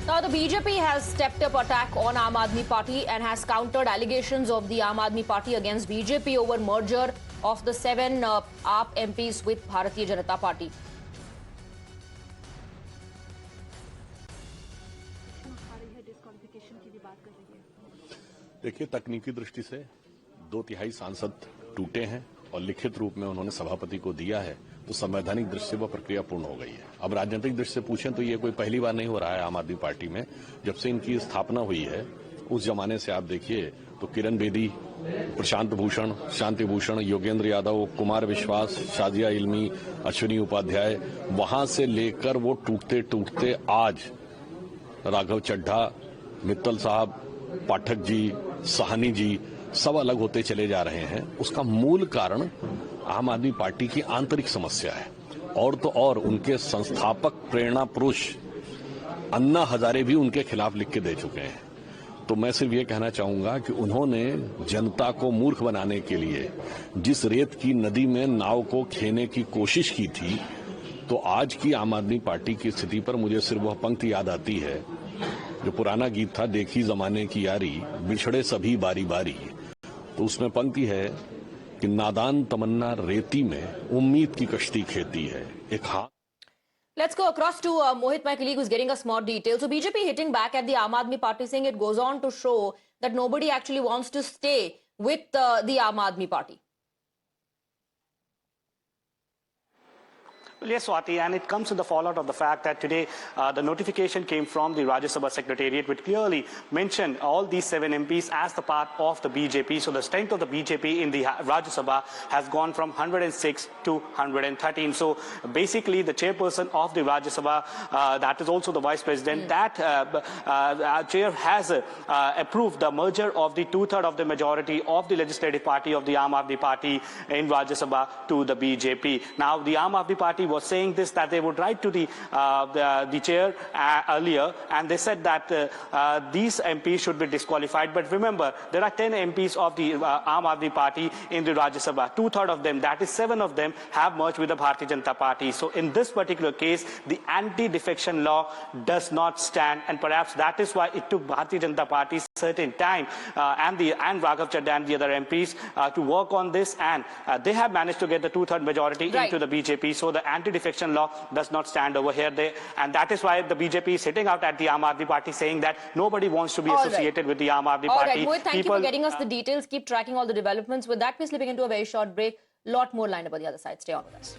Now, the BJP has stepped up attack on Aam Aadmi Party and has countered allegations of the Aam Aadmi Party against BJP over merger of the 7 AAP MPs with Bharatiya Janata Party. देखिए, तकनीकी दृष्टि से 2/3 सांसद टूटे हैं और लिखित रूप में उन्होंने सभापति को दिया है, तो संवैधानिक दृष्टि से वह प्रक्रिया पूर्ण हो गई है। अब राजनीतिक दृष्टि से पूछें तो ये कोई पहली बार नहीं हो रहा है आम आदमी पार्टी में। जब से इनकी स्थापना हुई है उस जमाने से आप देखिए तो किरण बेदी, प्रशांत भूषण, शांति भूषण, योगेंद्र यादव, कुमार विश्वास, शाजिया इल्मी, अश्विनी उपाध्याय, वहां से लेकर वो टूटते टूटते आज राघव चड्ढा, मित्तल साहब, पाठक जी, साहनी जी सब अलग होते चले जा रहे हैं। उसका मूल कारण आम आदमी पार्टी की आंतरिक समस्या है। और तो और उनके संस्थापक प्रेरणा पुरुष अन्ना हजारे भी उनके खिलाफ लिख के दे चुके हैं। तो मैं सिर्फ ये कहना चाहूंगा कि उन्होंने जनता को मूर्ख बनाने के लिए जिस रेत की नदी में नाव को खेने की कोशिश की थी, तो आज की आम आदमी पार्टी की स्थिति पर मुझे सिर्फ वह पंक्ति याद आती है जो पुराना गीत था, देखी जमाने की यारी, बिछड़े सभी बारी बारी। तो उसमें पंक्ति है कि नादान तमन्ना रेती में उम्मीद की कश्ती खेती है। एक हाथ Let's go across to Mohit, my colleague, who's getting us more details. So BJP hitting back at the Aam Aadmi Party, saying it goes on to show that nobody actually wants to stay with the Aam Aadmi Party. Well, yes, Swati, and it comes to the fallout of the fact that today the notification came from the Rajya Sabha Secretariat, which clearly mentioned all these 7 MPs as the part of the BJP. So the strength of the BJP in the Rajya Sabha has gone from 106 to 113. So basically, the chairperson of the Rajya Sabha, that is also the vice president, that chair has approved the merger of the 2/3 of the majority of the legislative party of the Aam Aadmi Party in Rajya Sabha to the BJP. Now, the Aam Aadmi Party was saying this, that they would write to the chair earlier, and they said that these MPs should be disqualified. But remember, there are 10 MPs of the Aam Aadmi Party in the Rajya Sabha. 2/3 of them, that is 7 of them, have merged with the Bharatiya Janata Party. So in this particular case, the anti-defection law does not stand, and perhaps that is why it took Bharatiya Janata Party certain time and Raghav Chadha and the other MPs to work on this, and they have managed to get the 2/3 majority into the BJP. So the anti-defection law does not stand over here, and that is why the BJP is sitting out at the Aam Aadmi Party, saying that nobody wants to be associated with the Aam Aadmi Party. All right, Mohit, thank you for getting us the details. Keep tracking all the developments. With that, we're slipping into a very short break. Lot more lined up on the other side. Stay on with us.